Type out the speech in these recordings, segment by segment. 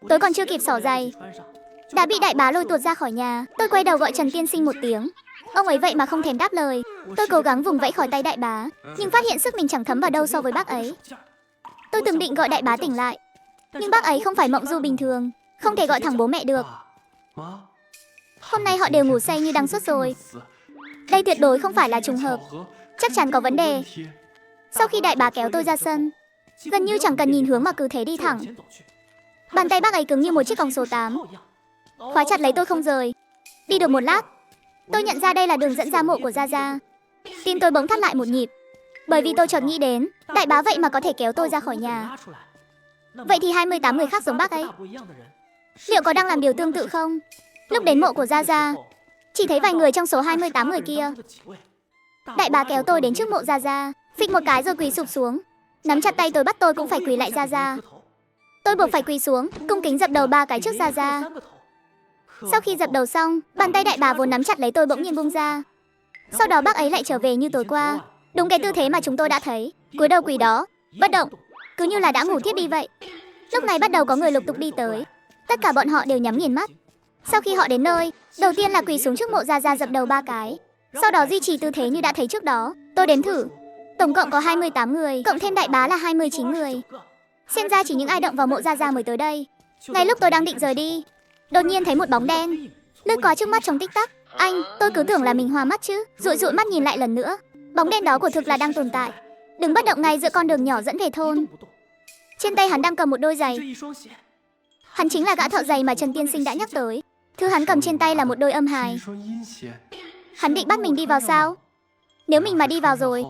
Tôi còn chưa kịp xỏ giày đã bị đại bá lôi tuột ra khỏi nhà. Tôi quay đầu gọi Trần Tiên Sinh một tiếng. Ông ấy vậy mà không thèm đáp lời. Tôi cố gắng vùng vẫy khỏi tay đại bá, nhưng phát hiện sức mình chẳng thấm vào đâu so với bác ấy. Tôi từng định gọi đại bá tỉnh lại, nhưng bác ấy không phải mộng du bình thường, không thể gọi thẳng bố mẹ được. Hôm nay họ đều ngủ say như đang sốt rồi. Đây tuyệt đối không phải là trùng hợp, chắc chắn có vấn đề. Sau khi đại bá kéo tôi ra sân, gần như chẳng cần nhìn hướng mà cứ thế đi thẳng. Bàn tay bác ấy cứng như một chiếc còng số 8, khóa chặt lấy tôi không rời. Đi được một lát, tôi nhận ra đây là đường dẫn ra mộ của Gia Gia. Tim tôi bỗng thắt lại một nhịp, bởi vì tôi chợt nghĩ đến, đại bá vậy mà có thể kéo tôi ra khỏi nhà. Vậy thì 28 người khác giống bác ấy, liệu có đang làm điều tương tự không? Lúc đến mộ của Gia Gia, chỉ thấy vài người trong số 28 người kia. Đại bá kéo tôi đến trước mộ Gia Gia, phịch một cái rồi quỳ sụp xuống, nắm chặt tay tôi bắt tôi cũng phải quỳ lại Gia Gia. Tôi buộc phải quỳ xuống, cung kính dập đầu 3 cái trước Gia Gia. Sau khi dập đầu xong, bàn tay đại bá vốn nắm chặt lấy tôi bỗng nhiên buông ra. Sau đó bác ấy lại trở về như tối qua, đúng cái tư thế mà chúng tôi đã thấy, cúi đầu quỳ đó, bất động, cứ như là đã ngủ thiếp đi vậy. Lúc này bắt đầu có người lục tục đi tới, tất cả bọn họ đều nhắm nghiền mắt. Sau khi họ đến nơi, đầu tiên là quỳ xuống trước mộ Gia Gia dập đầu 3 cái, sau đó duy trì tư thế như đã thấy trước đó. Tôi đếm thử, tổng cộng có 28 người, cộng thêm đại bá là 29 người. Xem ra chỉ những ai động vào mộ Gia Gia mới tới đây. Ngay lúc tôi đang định rời đi, đột nhiên thấy một bóng đen lướt qua trước mắt trong tích tắc. Anh, tôi cứ tưởng là mình hoa mắt chứ, dụi dụi mắt nhìn lại lần nữa. Bóng đen đó của thực là đang tồn tại, đứng bất động ngay giữa con đường nhỏ dẫn về thôn. Trên tay hắn đang cầm một đôi giày. Hắn chính là gã thợ giày mà Trần Tiên Sinh đã nhắc tới. Thứ hắn cầm trên tay là một đôi âm hài. Hắn định bắt mình đi vào sao? Nếu mình mà đi vào rồi,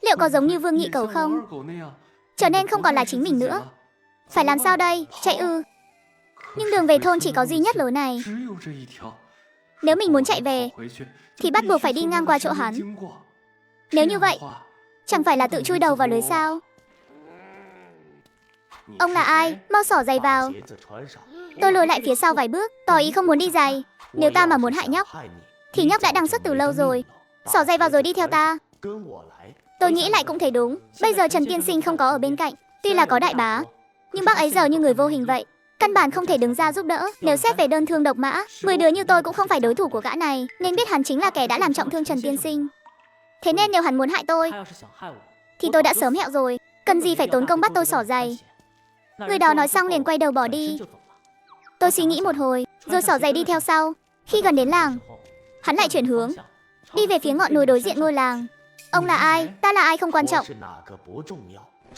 liệu có giống như Vương Nghị Cẩu không? Trở nên không còn là chính mình nữa. Phải làm sao đây? Chạy ư? Nhưng đường về thôn chỉ có duy nhất lối này. Nếu mình muốn chạy về thì bắt buộc phải đi ngang qua chỗ hắn. Nếu như vậy, chẳng phải là tự chui đầu vào lưới sao? Ông là ai? Mau xỏ giày vào. Tôi lùi lại phía sau vài bước, tỏ ý không muốn đi giày. Nếu ta mà muốn hại nhóc thì nhóc đã đăng xuất từ lâu rồi. Xỏ giày vào rồi đi theo ta. Tôi nghĩ lại cũng thấy đúng. Bây giờ Trần Tiên Sinh không có ở bên cạnh. Tuy là có đại bá, nhưng bác ấy giờ như người vô hình vậy, căn bản không thể đứng ra giúp đỡ. Nếu xét về đơn thương độc mã, 10 đứa như tôi cũng không phải đối thủ của gã này, nên biết hắn chính là kẻ đã làm trọng thương Trần Tiên Sinh. Thế nên nếu hắn muốn hại tôi thì tôi đã sớm hẹo rồi, cần gì phải tốn công bắt tôi xỏ giày. Người đó nói xong liền quay đầu bỏ đi. Tôi suy nghĩ một hồi, rồi xỏ giày đi theo sau. Khi gần đến làng, hắn lại chuyển hướng, đi về phía ngọn núi đối diện ngôi làng. Ông là ai? Ta là ai không quan trọng.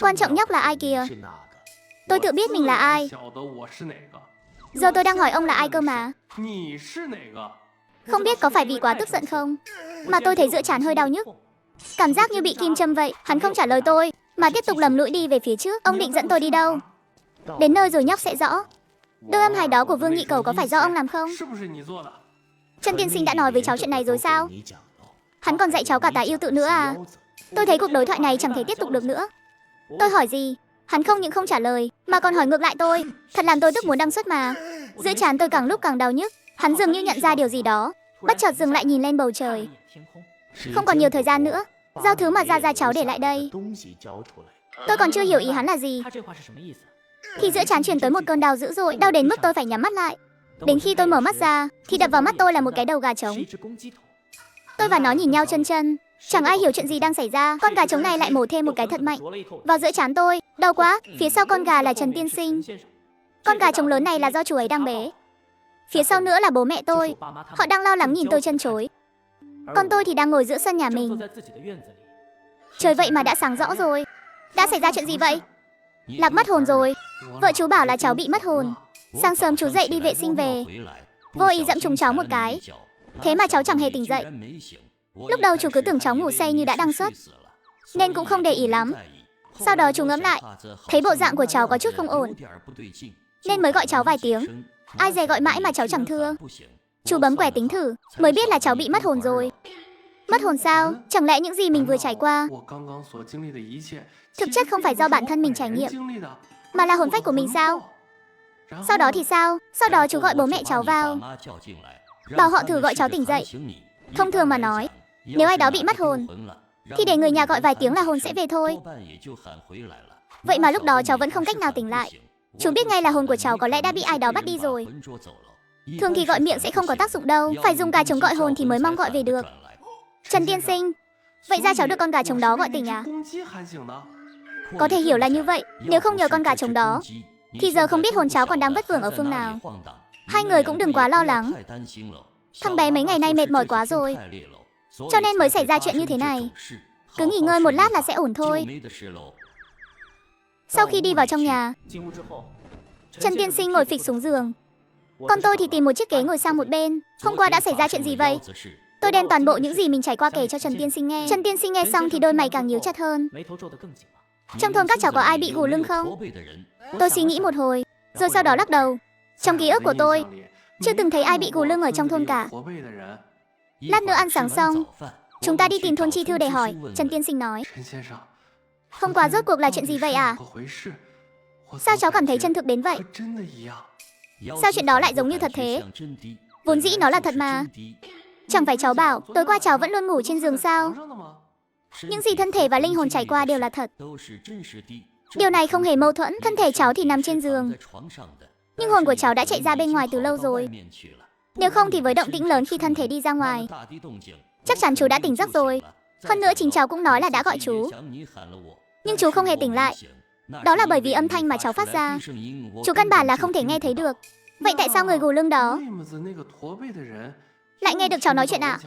Quan trọng nhóc là ai kìa. Tôi tự biết mình là ai. Giờ tôi đang hỏi ông là ai cơ mà. Không biết có phải vì quá tức giận không, mà tôi thấy giữa trán hơi đau nhức, cảm giác như bị kim châm vậy. Hắn không trả lời tôi, mà tiếp tục lầm lũi đi về phía trước. Ông định dẫn tôi đi đâu? Đến nơi rồi nhóc sẽ rõ. Đôi âm hài đó của Vương Nghị Cẩu có phải do ông làm không? Trần Tiên Sinh đã nói với cháu chuyện này rồi sao? Hắn còn dạy cháu cả tà yêu tự nữa à? Tôi thấy cuộc đối thoại này chẳng thể tiếp tục được nữa. Tôi hỏi gì, hắn không những không trả lời, mà còn hỏi ngược lại tôi. Thật làm tôi tức muốn đăng xuất mà. Giữa trán tôi càng lúc càng đau nhức. Hắn dường như nhận ra điều gì đó, bất chợt dừng lại nhìn lên bầu trời. Không còn nhiều thời gian nữa, giao thứ mà Gia Gia cháu để lại đây. Tôi còn chưa hiểu ý hắn là gì, thì giữa trán truyền tới một cơn đau dữ dội, đau đến mức tôi phải nhắm mắt lại. Đến khi tôi mở mắt ra, thì đập vào mắt tôi là một cái đầu gà trống. Tôi và nó nhìn nhau chân chân, chẳng ai hiểu chuyện gì đang xảy ra. Con gà trống này lại mổ thêm một cái thật mạnh vào giữa trán tôi, đau quá. Phía sau con gà là Trần Tiên Sinh. Con gà trống lớn này là do chú ấy đang bế. Phía sau nữa là bố mẹ tôi, họ đang lo lắng nhìn tôi chân chối. Còn tôi thì đang ngồi giữa sân nhà mình. Trời, vậy mà đã sáng rõ rồi. Đã xảy ra chuyện gì vậy? Lạc mất hồn rồi. Vợ chú bảo là cháu bị mất hồn. Sáng sớm chú dậy đi vệ sinh về, vô ý dẫm trúng cháu một cái, thế mà cháu chẳng hề tỉnh dậy. Lúc đầu chú cứ tưởng cháu ngủ say như đã đăng xuất, nên cũng không để ý lắm. Sau đó chú ngẫm lại, thấy bộ dạng của cháu có chút không ổn, nên mới gọi cháu vài tiếng. Ai dè gọi mãi mà cháu chẳng thưa. Chú bấm quẻ tính thử, mới biết là cháu bị mất hồn rồi. Mất hồn sao? Chẳng lẽ những gì mình vừa trải qua thực chất không phải do bản thân mình trải nghiệm, mà là hồn phách của mình sao? Sau đó thì sao? Sau đó chú gọi bố mẹ cháu vào, bảo họ thử gọi cháu tỉnh dậy. Thông thường mà nói, nếu ai đó bị mất hồn thì để người nhà gọi vài tiếng là hồn sẽ về thôi. Vậy mà lúc đó cháu vẫn không cách nào tỉnh lại. Chú biết ngay là hồn của cháu có lẽ đã bị ai đó bắt đi rồi. Thường thì gọi miệng sẽ không có tác dụng đâu, phải dùng gà trống gọi hồn thì mới mong gọi về được. Trần tiên sinh, vậy ra cháu được con gà trống đó gọi tỉnh à? Có thể hiểu là như vậy, nếu không nhờ con gà trống đó thì giờ không biết hồn cháu còn đang vất vưởng ở phương nào. Hai người cũng đừng quá lo lắng. Thằng bé mấy ngày nay mệt mỏi quá rồi, cho nên mới xảy ra chuyện như thế này. Cứ nghỉ ngơi một lát là sẽ ổn thôi. Sau khi đi vào trong nhà, Trần tiên sinh ngồi phịch xuống giường. Còn tôi thì tìm một chiếc ghế ngồi sang một bên. Hôm qua đã xảy ra chuyện gì vậy? Tôi đem toàn bộ những gì mình trải qua kể cho Trần tiên sinh nghe. Trần tiên sinh nghe xong thì đôi mày càng nhíu chặt hơn. Trong thôn các cháu có ai bị gù lưng không? Tôi suy nghĩ một hồi, rồi sau đó lắc đầu. Trong ký ức của tôi, chưa từng thấy ai bị gù lưng ở trong thôn cả. Lát nữa ăn sáng xong, chúng ta đi tìm thôn chi thư để hỏi, Trần tiên sinh nói. Hôm qua rốt cuộc là chuyện gì vậy à? Sao cháu cảm thấy chân thực đến vậy? Sao chuyện đó lại giống như thật thế? Vốn dĩ nó là thật mà. Chẳng phải cháu bảo tối qua cháu vẫn luôn ngủ trên giường sao? Những gì thân thể và linh hồn trải qua đều là thật. Điều này không hề mâu thuẫn, thân thể cháu thì nằm trên giường, nhưng hồn của cháu đã chạy ra bên ngoài từ lâu rồi. Nếu không thì với động tĩnh lớn khi thân thể đi ra ngoài, chắc chắn chú đã tỉnh giấc rồi. Hơn nữa chính cháu cũng nói là đã gọi chú, nhưng chú không hề tỉnh lại. Đó là bởi vì âm thanh mà cháu phát ra, chú căn bản là không thể nghe thấy được. Vậy tại sao người gù lưng đó lại nghe được cháu nói chuyện ạ?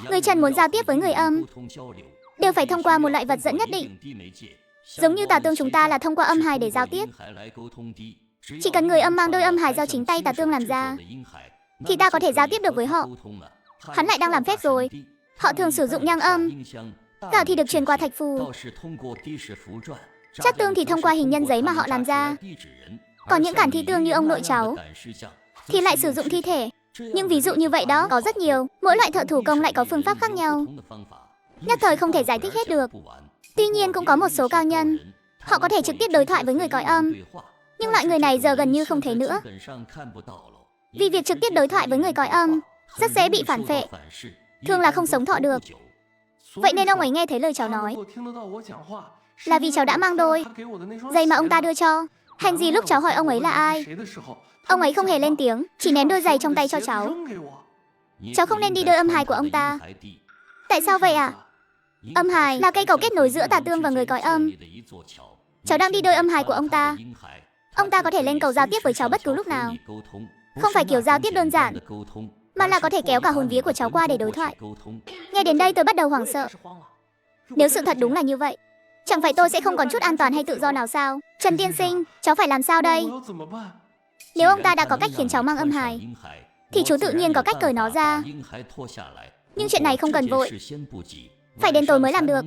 Người Trần muốn giao tiếp với người âm đều phải thông qua một loại vật dẫn nhất định. Giống như tà tương chúng ta là thông qua âm hài để giao tiếp. Chỉ cần người âm mang đôi âm hài do chính tay tà tương làm ra thì ta có thể giao tiếp được với họ. Hắn lại đang làm phép rồi. Họ thường sử dụng nhang âm. Gạo thì được truyền qua thạch phù. Chát tương thì thông qua hình nhân giấy mà họ làm ra. Còn những cản thi tương như ông nội cháu thì lại sử dụng thi thể. Nhưng ví dụ như vậy đó có rất nhiều. Mỗi loại thợ thủ công lại có phương pháp khác nhau, nhất thời không thể giải thích hết được. Tuy nhiên cũng có một số cao nhân, họ có thể trực tiếp đối thoại với người cõi âm. Nhưng loại người này giờ gần như không thể nữa. Vì việc trực tiếp đối thoại với người cõi âm rất dễ bị phản phệ, thường là không sống thọ được. Vậy nên ông ấy nghe thấy lời cháu nói là vì cháu đã mang đôi giày mà ông ta đưa cho. Hành gì lúc cháu hỏi ông ấy là ai, ông ấy không hề lên tiếng, chỉ ném đôi giày trong tay cho cháu. Cháu không nên đi đôi âm hài của ông ta. Tại sao vậy ạ? Âm hài là cây cầu kết nối giữa tà tương và người cõi âm. Cháu đang đi đôi âm hài của ông ta. Ông ta có thể lên cầu giao tiếp với cháu bất cứ lúc nào. Không phải kiểu giao tiếp đơn giản, mà là có thể kéo cả hồn vía của cháu qua để đối thoại. Nghe đến đây tôi bắt đầu hoảng sợ. Nếu sự thật đúng là như vậy, chẳng phải tôi sẽ không còn chút an toàn hay tự do nào sao? Trần tiên sinh, cháu phải làm sao đây? Nếu ông ta đã có cách khiến cháu mang âm hài thì chú tự nhiên có cách cởi nó ra. Nhưng chuyện này không cần vội, phải đến tối mới làm được.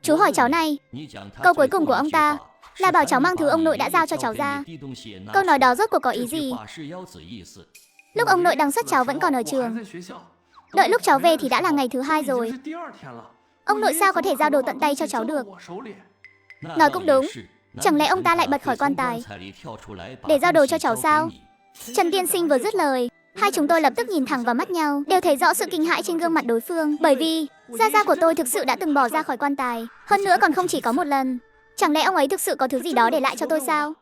Chú hỏi cháu này, câu cuối cùng của ông ta là bảo cháu mang thứ ông nội đã giao cho cháu ra. Câu nói đó rốt cuộc có ý gì? Lúc ông nội đang xuất cháu vẫn còn ở trường, đợi lúc cháu về thì đã là ngày thứ 2 rồi. Ông nội sao có thể giao đồ tận tay cho cháu được? Nói cũng đúng, chẳng lẽ ông ta lại bật khỏi quan tài để giao đồ cho cháu sao? Trần tiên sinh vừa dứt lời, hai chúng tôi lập tức nhìn thẳng vào mắt nhau, đều thấy rõ sự kinh hãi trên gương mặt đối phương. Bởi vì gia gia của tôi thực sự đã từng bỏ ra khỏi quan tài, hơn nữa còn không chỉ có một lần. Chẳng lẽ ông ấy thực sự có thứ gì đó để lại cho tôi sao?